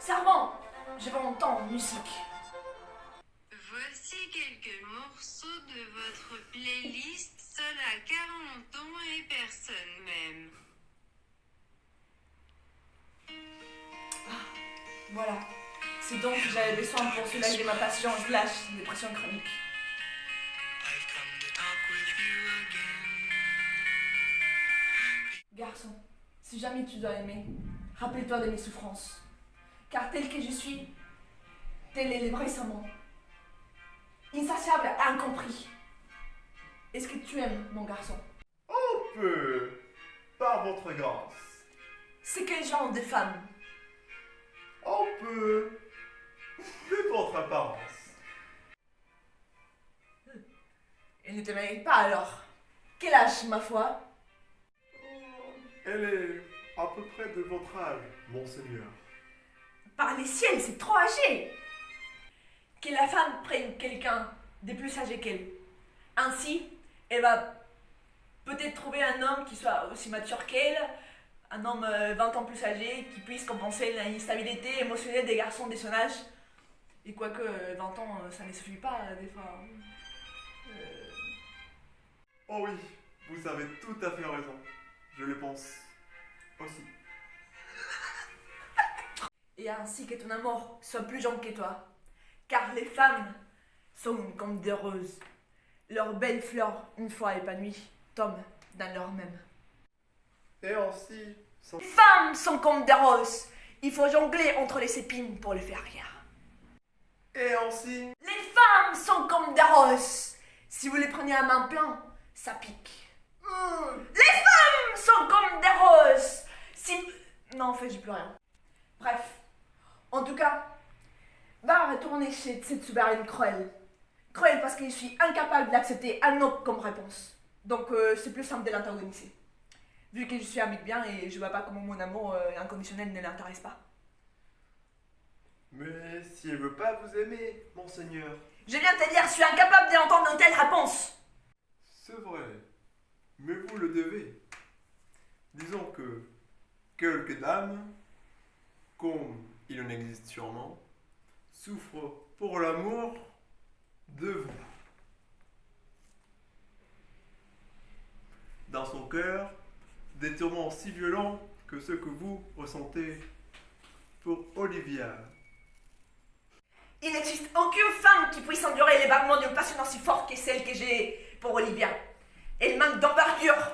Servant, je veux entendre musique. Voici quelques morceaux de votre playlist Seul à 40 ans et personne même. Voilà. C'est donc que j'avais besoin pour soulager ma passion / dépression chronique. Garçon, si jamais tu dois aimer, rappelle-toi de mes souffrances. Car tel que je suis, tel est le vrai savant. Insatiable et incompris. Est-ce que tu aimes, mon garçon? On peut, par votre grâce. C'est quel genre de femme? On peut, de votre apparence. Elle ne te mérite pas alors. Quel âge, ma foi? Elle est à peu près de votre âge, monseigneur. Par les ciels, c'est trop âgé. Que la femme prenne quelqu'un de plus âgé qu'elle. Ainsi, elle va peut-être trouver un homme qui soit aussi mature qu'elle, un homme 20 ans plus âgé, qui puisse compenser l'instabilité émotionnelle des garçons de son âge. Et quoique 20 ans, ça ne suffit pas des fois. Oh oui, vous avez tout à fait raison. Je le pense aussi. Et ainsi que ton amour soit plus jeune que toi. Car les femmes sont comme des roses. Leurs belles fleurs, une fois épanouies, tombent dans leur même. Et ainsi, sans... Les femmes sont comme des roses. Il faut jongler entre les épines pour les faire rire. Et ainsi... Les femmes sont comme des roses. Si vous les prenez à main pleine, ça pique. Les femmes sont comme des roses. Si... Non, en fait, j'ai plus rien. Bref. En tout cas, va retourner chez cette souveraine cruelle. Cruelle parce que je suis incapable d'accepter un non comme réponse. Donc c'est plus simple de l'antagoniser. Vu que je suis un mec bien et je vois pas comment mon amour inconditionnel ne l'intéresse pas. Mais si elle veut pas vous aimer, monseigneur. Je viens de te dire, je suis incapable d'entendre une telle réponse. C'est vrai. Mais vous le devez. Disons que quelques dames, comme il en existe sûrement, souffrent pour l'amour de vous. Dans son cœur, des tourments si violents que ceux que vous ressentez pour Olivia. Il n'existe aucune femme qui puisse endurer les battements d'une passion aussi forte que celle que j'ai pour Olivia. Elle manque d'envergure.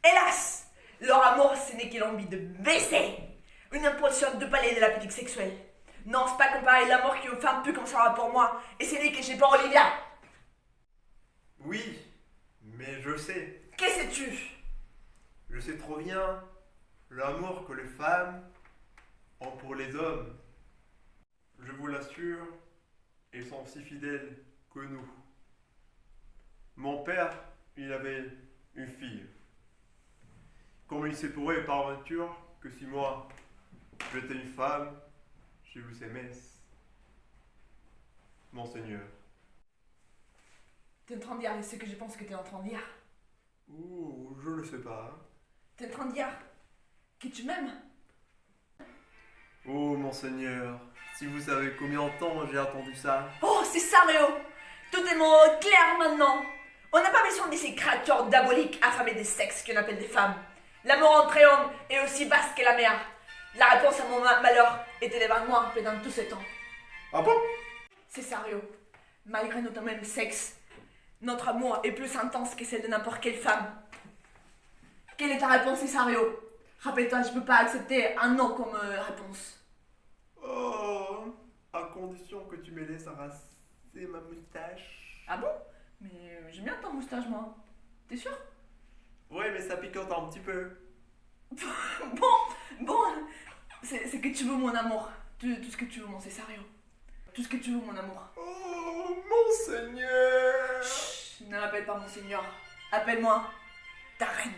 Hélas, leur amour, ce n'est que l'envie de baiser. Une impulsion de palais de l'appétit sexuel. Non, c'est pas comparer l'amour qu'une femme peut conserver pour moi et celui que j'ai pour Olivia. Oui, mais je sais. Que sais-tu? Je sais trop bien l'amour que les femmes ont pour les hommes. Je vous l'assure, ils sont aussi fidèles que nous. Mon père, il avait une fille. Comme il s'est pourrait par aventure que si moi, j'étais une femme, je vous aimais, monseigneur. T'es en train de dire ce que je pense que t'es en train de dire. Ouh, je ne sais pas. T'es en train de dire que tu m'aimes. Oh, monseigneur, si vous savez combien de temps j'ai attendu ça. Oh, c'est ça, Réo. Tout est clair maintenant. On n'a pas besoin de ces créatures diaboliques affamées des sexes qu'on appelle des femmes. L'amour entre hommes est aussi vaste que la mer. La réponse à mon malheur était devant moi pendant tout ce temps. Ah bon? C'est sérieux. Malgré notre même sexe, notre amour est plus intense que celle de n'importe quelle femme. Quelle est ta réponse, Cesario? Rappelle-toi, je peux pas accepter un non comme réponse. Oh, à condition que tu me laisses raser ma moustache. Ah bon? Mais j'aime bien ton moustache, moi. T'es sûr? Ouais, mais ça picote un petit peu. Bon, c'est que tu veux mon amour. Tout ce que tu veux, mon Cesario. Tout ce que tu veux, mon amour. Oh, monseigneur! Chut, ne m'appelle pas monseigneur. Appelle-moi ta reine.